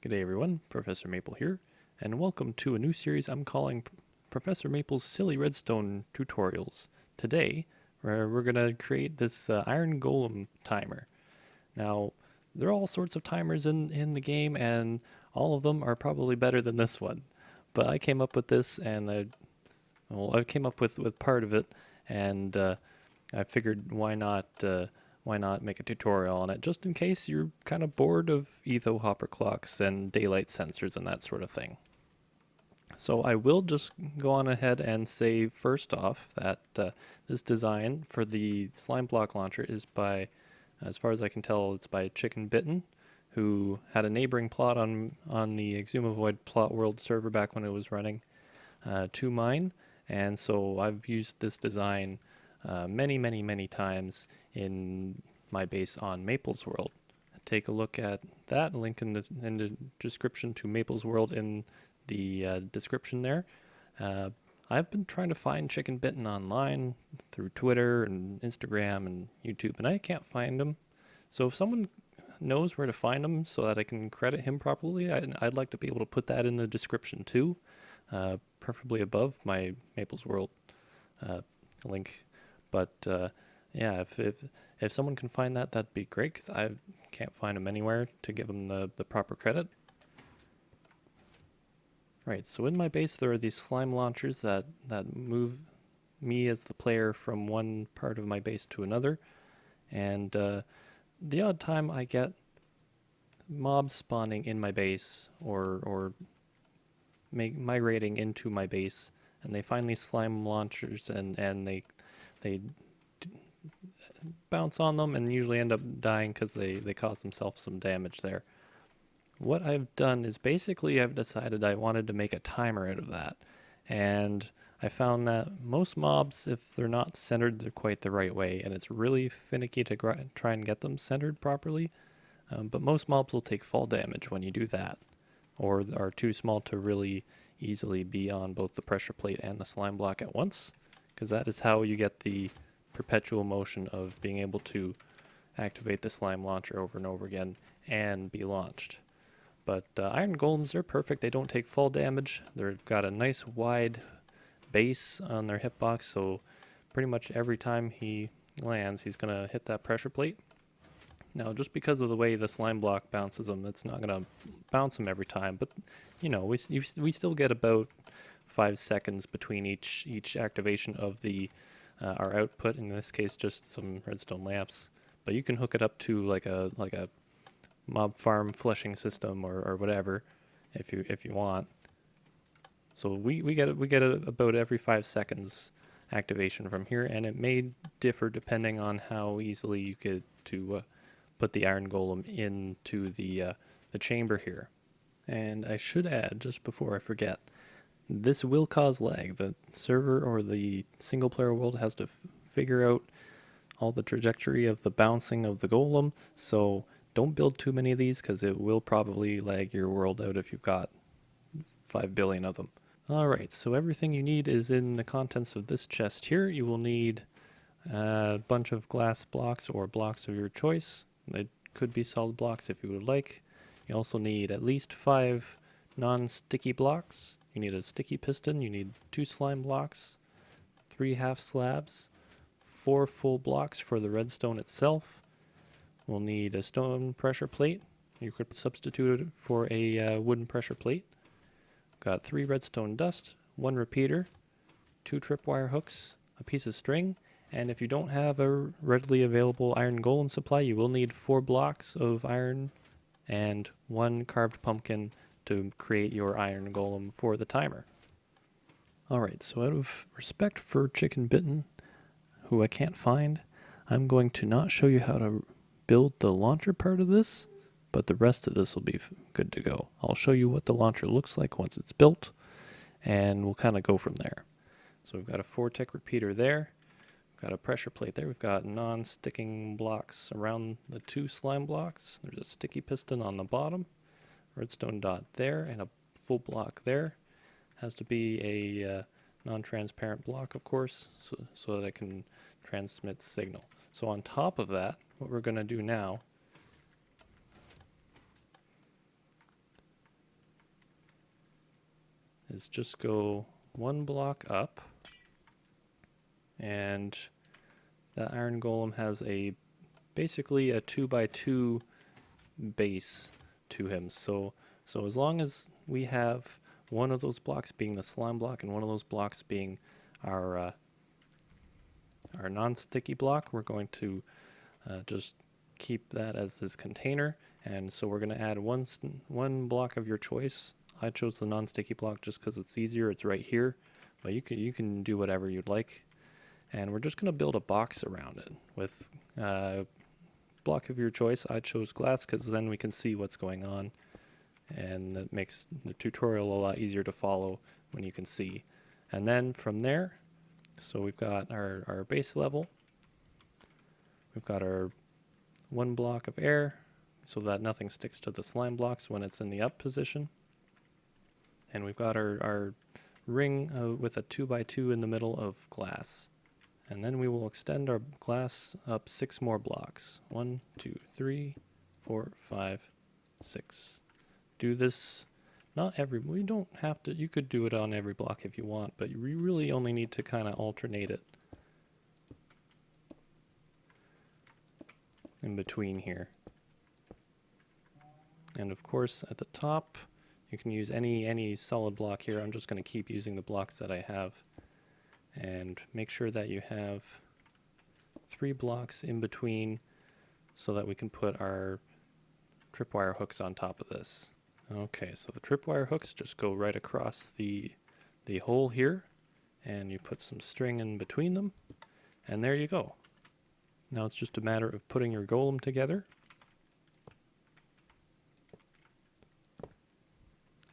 G'day everyone, Professor Maple here, and welcome to a new series I'm calling Professor Maple's Silly Redstone Tutorials. Today, we're going to create this Iron Golem Timer. Now, there are all sorts of timers in the game, and all of them are probably better than this one. But I came up with this, and I came up with part of it, and I figured why not make a tutorial on it, just in case you're kind of bored of etho hopper clocks and daylight sensors and that sort of thing. So I will just go on ahead and say first off that this design for the slime block launcher is by, as far as I can tell, it's by ChickenBitten, who had a neighboring plot on the Xisumaverse Plotworld Server back when it was running, to mine, and so I've used this design many times in my base on Maple's World. Take a look at that, link in the description to Maple's World in the description there. I've been trying to find ChickenBitten online through Twitter and Instagram and YouTube, and I can't find him. So if someone knows where to find him so that I can credit him properly, I'd like to be able to put that in the description too, preferably above my Maple's World link. But yeah, if someone can find that, that'd be great, because I can't find him anywhere to give him the proper credit. Right, so in my base there are these slime launchers that move me as the player from one part of my base to another, and the odd time I get mobs spawning in my base or migrating into my base, and they find these slime launchers and they bounce on them and usually end up dying because they cause themselves some damage there. What I've done is basically I've decided I wanted to make a timer out of that, and I found that most mobs, if they're not centered quite the right way, and it's really finicky to try and get them centered properly, but most mobs will take fall damage when you do that, or are too small to really easily be on both the pressure plate and the slime block at once, because that is how you get the perpetual motion of being able to activate the slime launcher over and over again and be launched. But Iron Golems are perfect. They don't take fall damage. They've got a nice wide base on their hitbox, so pretty much every time he lands, he's going to hit that pressure plate. Now, just because of the way the slime block bounces him, it's not going to bounce him every time, but you know, we still get about 5 seconds between each activation of the our output, in this case just some redstone lamps, but you can hook it up to like a mob farm flushing system or whatever if you want. So we get about every 5 seconds activation from here, and it may differ depending on how easily you get to put the Iron Golem into the chamber here. And I should add, just before I forget, this will cause lag. The server or the single player world has to figure out all the trajectory of the bouncing of the golem, so don't build too many of these because it will probably lag your world out if you've got 5 billion of them. Alright, so everything you need is in the contents of this chest here. You will need a bunch of glass blocks or blocks of your choice. They could be solid blocks if you would like. You also need at least 5 non-sticky blocks. You need a sticky piston, you need 2 slime blocks, 3 half slabs, 4 full blocks for the redstone itself. We'll need a stone pressure plate. You could substitute it for a wooden pressure plate. Got 3 redstone dust, 1 repeater, 2 tripwire hooks, a piece of string, and if you don't have a readily available iron golem supply, you will need 4 blocks of iron and 1 carved pumpkin to create your iron golem for the timer. Alright, so out of respect for ChickenBitten, who I can't find, I'm going to not show you how to build the launcher part of this, but the rest of this will be good to go. I'll show you what the launcher looks like once it's built, and we'll kind of go from there. So we've got a 4-tick repeater there, we've got a pressure plate there, we've got non-sticking blocks around the 2 slime blocks, there's a sticky piston on the bottom, redstone dot there, and a full block there. Has to be a non-transparent block, of course, so that it can transmit signal. So on top of that, what we're going to do now is just go one block up, and that iron golem has basically a 2x2 base to him. So as long as we have one of those blocks being the slime block and one of those blocks being our non-sticky block, we're going to just keep that as this container. And so we're going to add one block of your choice. I chose the non-sticky block just because it's easier. It's right here, but you can do whatever you'd like. And we're just going to build a box around it with block of your choice. I chose glass because then we can see what's going on, and that makes the tutorial a lot easier to follow when you can see. And then from there, so we've got our base level, we've got our one block of air so that nothing sticks to the slime blocks when it's in the up position, and we've got our ring with a 2x2 in the middle of glass. And then we will extend our glass up 6 more blocks. 1, 2, 3, 4, 5, 6. Do this, we don't have to, you could do it on every block if you want, but you really only need to kind of alternate it in between here. And of course at the top, you can use any solid block here. I'm just going to keep using the blocks that I have. And make sure that you have 3 blocks in between so that we can put our tripwire hooks on top of this. Okay, so the tripwire hooks just go right across the hole here, and you put some string in between them, and there you go. Now it's just a matter of putting your golem together.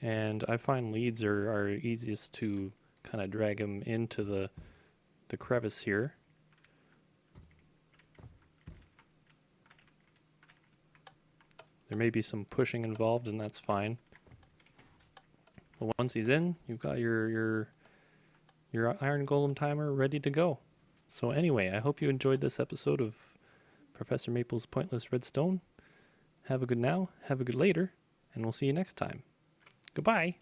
And I find leads are easiest to kind of drag them into the crevice here. There may be some pushing involved, and that's fine. But once he's in, you've got your Iron Golem Timer ready to go. So anyway, I hope you enjoyed this episode of Professor Maple's Pointless Redstone. Have a good now, have a good later, and we'll see you next time. Goodbye!